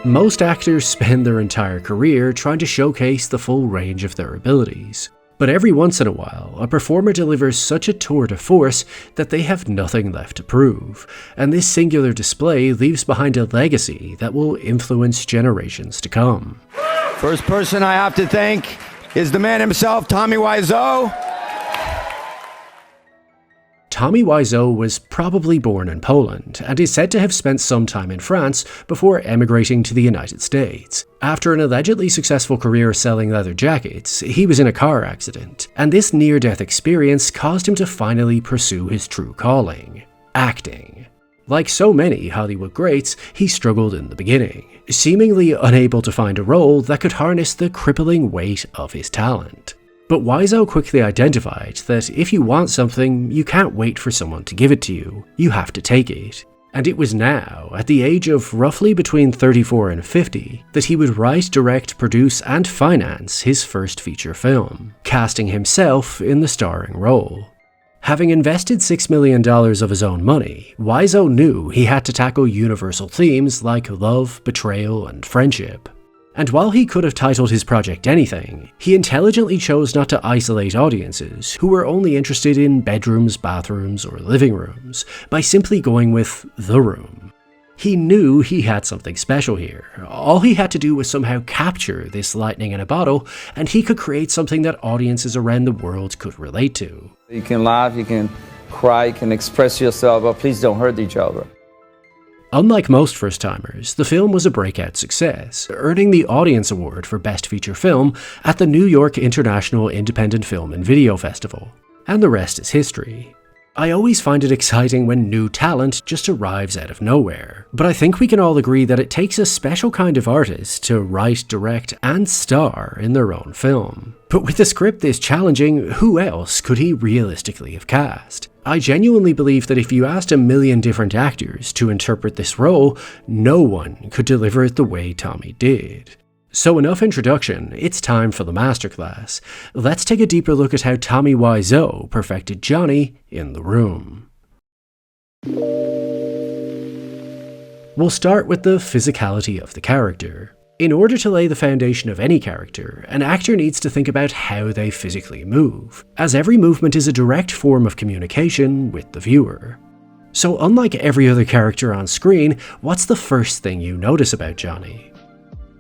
Most actors spend their entire career trying to showcase the full range of their abilities. But every once in a while, a performer delivers such a tour de force that they have nothing left to prove, and this singular display leaves behind a legacy that will influence generations to come. First person I have to thank is the man himself, Tommy Wiseau. Tommy Wiseau was probably born in Poland and is said to have spent some time in France before emigrating to the United States. After an allegedly successful career selling leather jackets, he was in a car accident, and this near-death experience caused him to finally pursue his true calling: acting. Like so many Hollywood greats, he struggled in the beginning, seemingly unable to find a role that could harness the crippling weight of his talent. But Wiseau quickly identified that if you want something, you can't wait for someone to give it to you, you have to take it. And it was now, at the age of roughly between 34 and 50, that he would write, direct, produce, and finance his first feature film, casting himself in the starring role. Having invested $6 million of his own money, Wiseau knew he had to tackle universal themes like love, betrayal, and friendship. And while he could have titled his project anything, he intelligently chose not to isolate audiences who were only interested in bedrooms, bathrooms, or living rooms by simply going with The Room. He knew he had something special here. All he had to do was somehow capture this lightning in a bottle, and he could create something that audiences around the world could relate to. You can laugh, you can cry, you can express yourself, but please don't hurt each other. Unlike most first-timers, the film was a breakout success, earning the Audience Award for Best Feature Film at the New York International Independent Film and Video Festival. And the rest is history. I always find it exciting when new talent just arrives out of nowhere, but I think we can all agree that it takes a special kind of artist to write, direct, and star in their own film. But with a script this challenging, who else could he realistically have cast? I genuinely believe that if you asked 1 million different actors to interpret this role, no one could deliver it the way Tommy did. So enough introduction, it's time for the masterclass. Let's take a deeper look at how Tommy Wiseau perfected Johnny in The Room. We'll start with the physicality of the character. In order to lay the foundation of any character, an actor needs to think about how they physically move, as every movement is a direct form of communication with the viewer. So unlike every other character on screen, what's the first thing you notice about Johnny?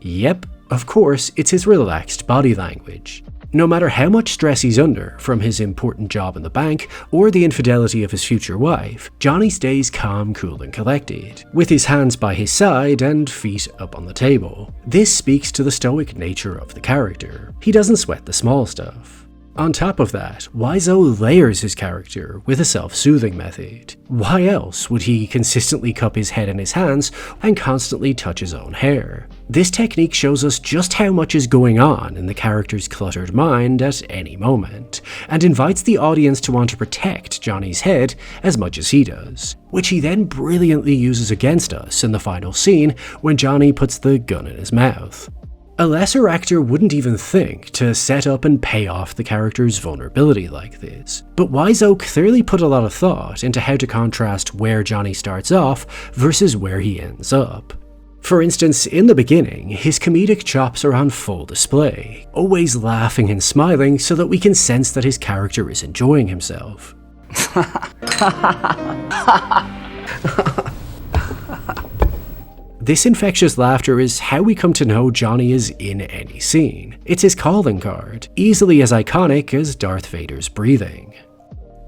Yep, of course, it's his relaxed body language. No matter how much stress he's under, from his important job in the bank or the infidelity of his future wife, Johnny stays calm, cool, and collected, with his hands by his side and feet up on the table. This speaks to the stoic nature of the character. He doesn't sweat the small stuff. On top of that, Wiseau layers his character with a self-soothing method. Why else would he consistently cup his head in his hands and constantly touch his own hair? This technique shows us just how much is going on in the character's cluttered mind at any moment, and invites the audience to want to protect Johnny's head as much as he does, which he then brilliantly uses against us in the final scene when Johnny puts the gun in his mouth. A lesser actor wouldn't even think to set up and pay off the character's vulnerability like this, but Wiseau clearly put a lot of thought into how to contrast where Johnny starts off versus where he ends up. For instance, in the beginning, his comedic chops are on full display, always laughing and smiling so that we can sense that his character is enjoying himself. This infectious laughter is how we come to know Johnny is in any scene. It's his calling card, easily as iconic as Darth Vader's breathing.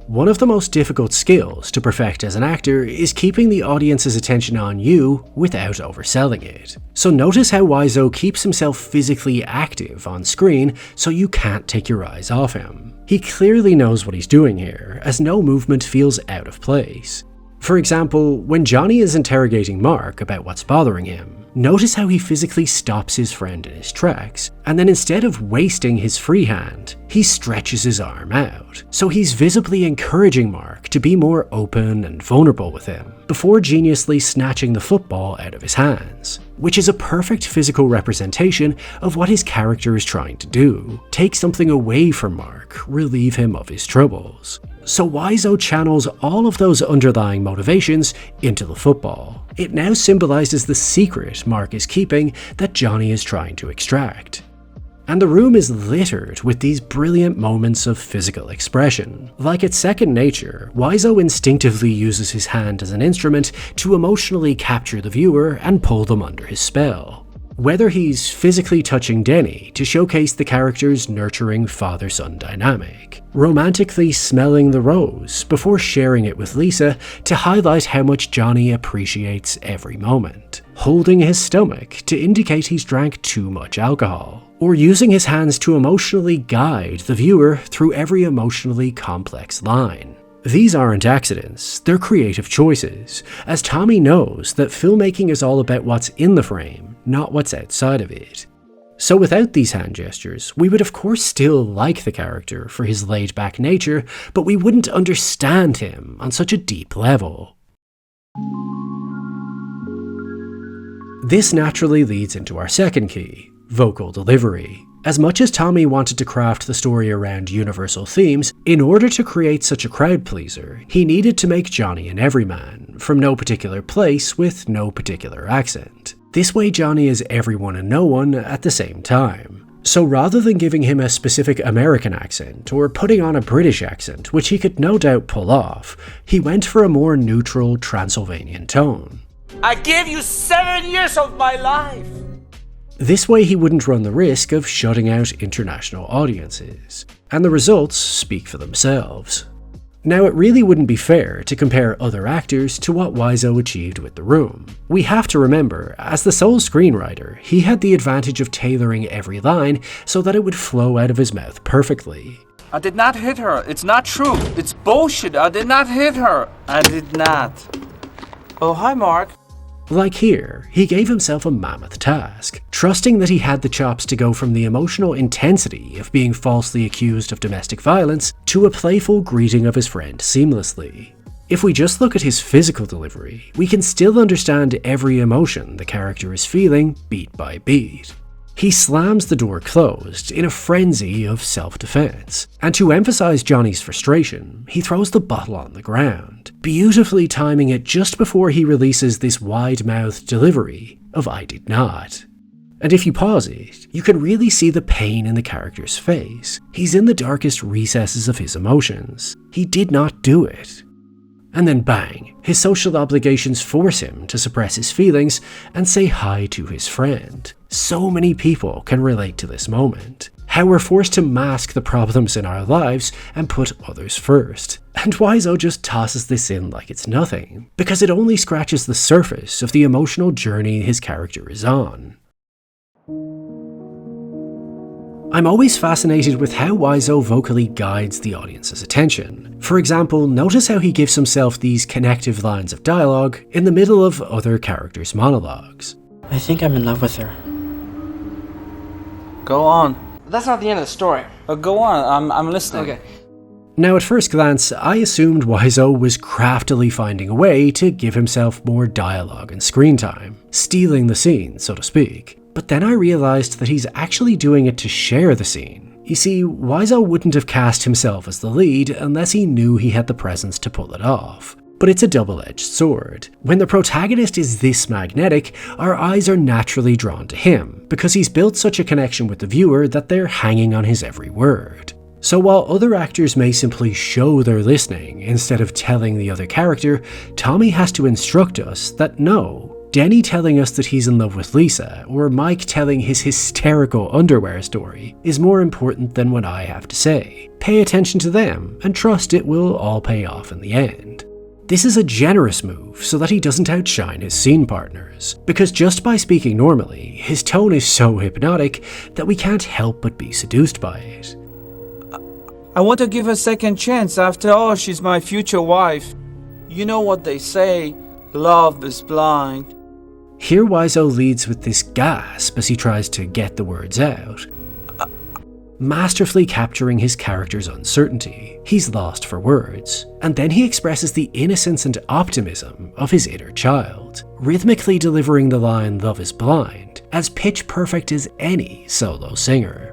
One of the most difficult skills to perfect as an actor is keeping the audience's attention on you without overselling it. So notice how Wiseau keeps himself physically active on screen so you can't take your eyes off him. He clearly knows what he's doing here, as no movement feels out of place. For example, when Johnny is interrogating Mark about what's bothering him, notice how he physically stops his friend in his tracks, and then instead of wasting his free hand, he stretches his arm out. So he's visibly encouraging Mark to be more open and vulnerable with him, before geniusly snatching the football out of his hands, which is a perfect physical representation of what his character is trying to do: take something away from Mark, relieve him of his troubles. so Wiseau channels all of those underlying motivations into the football. It now symbolizes the secret Mark is keeping that Johnny is trying to extract. And the room is littered with these brilliant moments of physical expression. Like it's second nature, Wiseau instinctively uses his hand as an instrument to emotionally capture the viewer and pull them under his spell. Whether he's physically touching Denny to showcase the character's nurturing father-son dynamic, romantically smelling the rose before sharing it with Lisa to highlight how much Johnny appreciates every moment, holding his stomach to indicate he's drank too much alcohol, or using his hands to emotionally guide the viewer through every emotionally complex line. These aren't accidents, they're creative choices, as Tommy knows that filmmaking is all about what's in the frame, not what's outside of it. So without these hand gestures, we would of course still like the character for his laid-back nature, but we wouldn't understand him on such a deep level. This naturally leads into our second key, vocal delivery. As much as Tommy wanted to craft the story around universal themes, in order to create such a crowd pleaser, he needed to make Johnny an everyman, from no particular place with no particular accent. This way Johnny is everyone and no one at the same time. So rather than giving him a specific American accent or putting on a British accent, which he could no doubt pull off, he went for a more neutral Transylvanian tone. I gave you 7 years of my life! This way he wouldn't run the risk of shutting out international audiences, and the results speak for themselves. Now it really wouldn't be fair to compare other actors to what Wiseau achieved with The Room. We have to remember, as the sole screenwriter, he had the advantage of tailoring every line so that it would flow out of his mouth perfectly. I did not hit her. It's not true. It's bullshit. I did not hit her. I did not. Oh, hi, Mark. Like here, he gave himself a mammoth task, trusting that he had the chops to go from the emotional intensity of being falsely accused of domestic violence to a playful greeting of his friend seamlessly. If we just look at his physical delivery, we can still understand every emotion the character is feeling beat by beat. He slams the door closed in a frenzy of self-defense, and to emphasize Johnny's frustration, he throws the bottle on the ground, beautifully timing it just before he releases this wide-mouthed delivery of "I did not." And if you pause it, you can really see the pain in the character's face. He's in the darkest recesses of his emotions. He did not do it. And then bang, his social obligations force him to suppress his feelings and say hi to his friend. So many people can relate to this moment. How we're forced to mask the problems in our lives and put others first. And Wiseau just tosses this in like it's nothing, because it only scratches the surface of the emotional journey his character is on. I'm always fascinated with how Wiseau vocally guides the audience's attention. For example, notice how he gives himself these connective lines of dialogue in the middle of other characters' monologues. I think I'm in love with her. Go on. That's not the end of the story. Go on. I'm listening. Okay. Now at first glance, I assumed Wiseau was craftily finding a way to give himself more dialogue and screen time, stealing the scene, so to speak. But then I realized that he's actually doing it to share the scene. You see, Wiseau wouldn't have cast himself as the lead unless he knew he had the presence to pull it off. But it's a double-edged sword. When the protagonist is this magnetic, our eyes are naturally drawn to him, because he's built such a connection with the viewer that they're hanging on his every word. So while other actors may simply show they're listening instead of telling the other character, Tommy has to instruct us that no, Denny telling us that he's in love with Lisa, or Mike telling his hysterical underwear story, is more important than what I have to say. Pay attention to them, and trust it will all pay off in the end. This is a generous move so that he doesn't outshine his scene partners, because just by speaking normally, his tone is so hypnotic that we can't help but be seduced by it. I want to give her a second chance. After all, she's my future wife. You know what they say, love is blind. Here Wiseau leads with this gasp as he tries to get the words out, masterfully capturing his character's uncertainty. He's lost for words, and then he expresses the innocence and optimism of his inner child, rhythmically delivering the line "love is blind" as pitch perfect as any solo singer.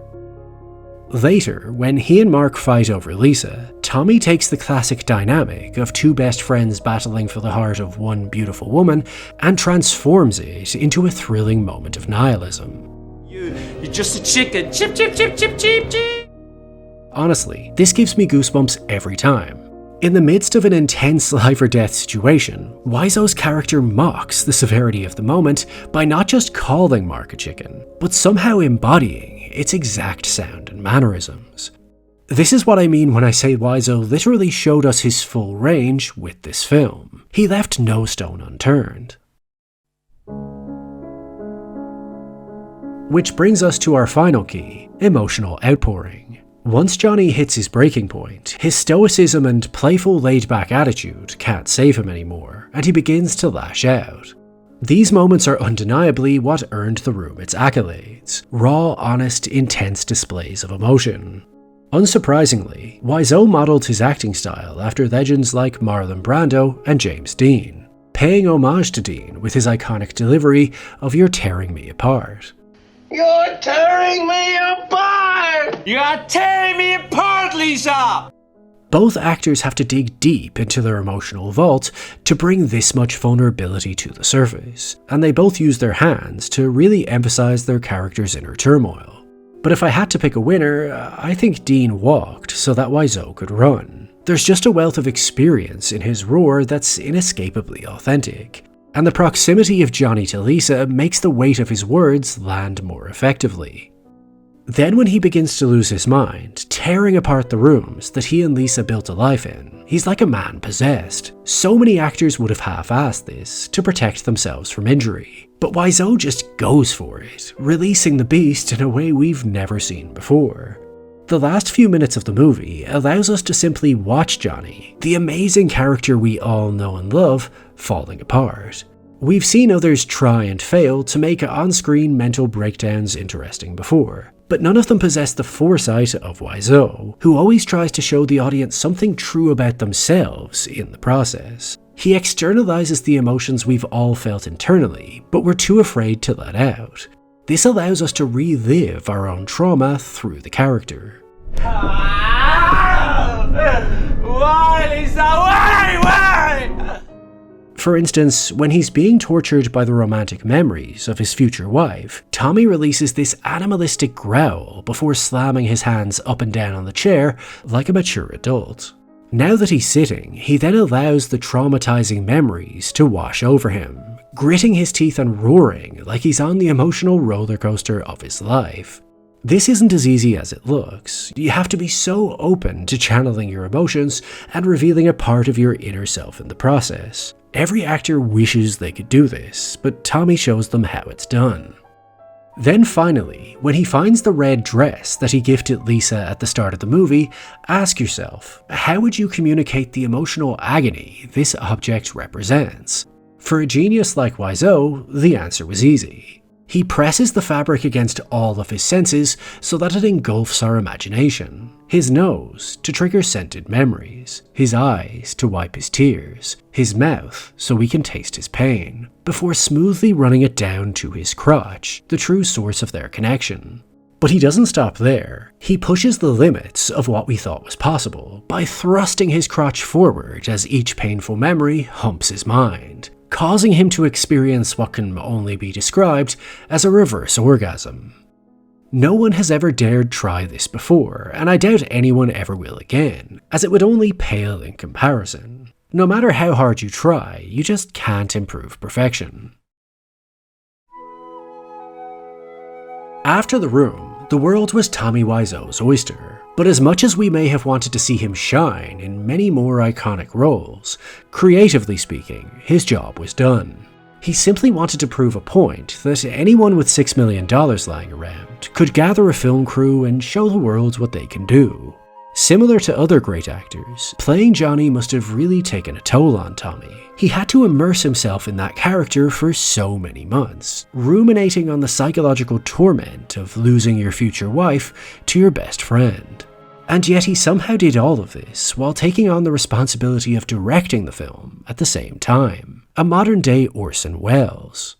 Later, when he and Mark fight over Lisa, Tommy takes the classic dynamic of two best friends battling for the heart of one beautiful woman and transforms it into a thrilling moment of nihilism. You're just a chicken. Chip, chip, chip, chip, chip, chip. Honestly, this gives me goosebumps every time. In the midst of an intense life-or-death situation, Wiseau's character mocks the severity of the moment by not just calling Mark a chicken, but somehow embodying its exact sound and mannerisms. This is what I mean when I say Wiseau literally showed us his full range with this film. He left no stone unturned. Which brings us to our final key, emotional outpouring. Once Johnny hits his breaking point, his stoicism and playful laid-back attitude can't save him anymore, and he begins to lash out. These moments are undeniably what earned the room its accolades, raw, honest, intense displays of emotion. Unsurprisingly, Wiseau modelled his acting style after legends like Marlon Brando and James Dean, paying homage to Dean with his iconic delivery of "You're tearing me apart." You're tearing me apart! You're tearing me apart, Lisa! Both actors have to dig deep into their emotional vault to bring this much vulnerability to the surface, and they both use their hands to really emphasize their characters' inner turmoil. But if I had to pick a winner, I think Dean walked so that Wiseau could run. There's just a wealth of experience in his roar that's inescapably authentic. And the proximity of Johnny to Lisa makes the weight of his words land more effectively. Then when he begins to lose his mind, tearing apart the rooms that he and Lisa built a life in, he's like a man possessed. So many actors would have half-assed this to protect themselves from injury, but Wiseau just goes for it, releasing the beast in a way we've never seen before. The last few minutes of the movie allows us to simply watch Johnny, the amazing character we all know and love, falling apart. We've seen others try and fail to make on-screen mental breakdowns interesting before, but none of them possess the foresight of Wiseau, who always tries to show the audience something true about themselves in the process. He externalizes the emotions we've all felt internally, but we're too afraid to let out. This allows us to relive our own trauma through the character. Why, Lisa? Why? For instance, when he's being tortured by the romantic memories of his future wife, Tommy releases this animalistic growl before slamming his hands up and down on the chair like a mature adult. Now that he's sitting, he then allows the traumatizing memories to wash over him, gritting his teeth and roaring like he's on the emotional roller coaster of his life. This isn't as easy as it looks. You have to be so open to channeling your emotions and revealing a part of your inner self in the process. Every actor wishes they could do this, but Tommy shows them how it's done. Then finally, when he finds the red dress that he gifted Lisa at the start of the movie, ask yourself, how would you communicate the emotional agony this object represents? For a genius like Wiseau, the answer was easy. He presses the fabric against all of his senses so that it engulfs our imagination. His nose to trigger scented memories, his eyes to wipe his tears, his mouth so we can taste his pain, before smoothly running it down to his crotch, the true source of their connection. But he doesn't stop there. He pushes the limits of what we thought was possible by thrusting his crotch forward as each painful memory humps his mind, causing him to experience what can only be described as a reverse orgasm. No one has ever dared try this before, and I doubt anyone ever will again, as it would only pale in comparison. No matter how hard you try, you just can't improve perfection. After The Room, the world was Tommy Wiseau's oyster, but as much as we may have wanted to see him shine in many more iconic roles, creatively speaking, his job was done. He simply wanted to prove a point that anyone with $6 million lying around could gather a film crew and show the world what they can do. Similar to other great actors, playing Johnny must have really taken a toll on Tommy. He had to immerse himself in that character for so many months, ruminating on the psychological torment of losing your future wife to your best friend. And yet he somehow did all of this while taking on the responsibility of directing the film at the same time. A modern-day Orson Welles.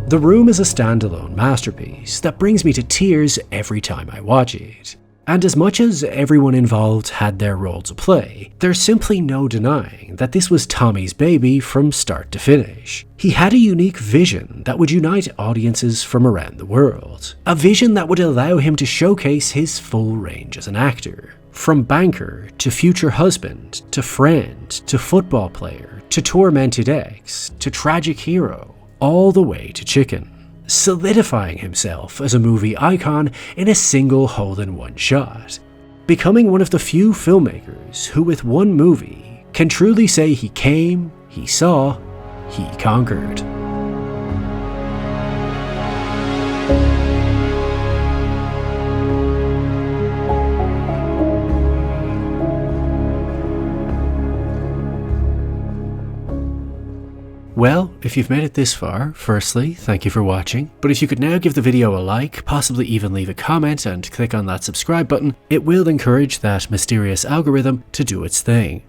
The Room is a standalone masterpiece that brings me to tears every time I watch it. And as much as everyone involved had their role to play, there's simply no denying that this was Tommy's baby from start to finish. He had a unique vision that would unite audiences from around the world. A vision that would allow him to showcase his full range as an actor. From banker, to future husband, to friend, to football player, to tormented ex, to tragic hero, all the way to chicken. Solidifying himself as a movie icon in a single hole-in-one shot. Becoming one of the few filmmakers who with one movie can truly say he came, he saw, he conquered. Well, if you've made it this far, firstly, thank you for watching, but if you could now give the video a like, possibly even leave a comment and click on that subscribe button, it will encourage that mysterious algorithm to do its thing.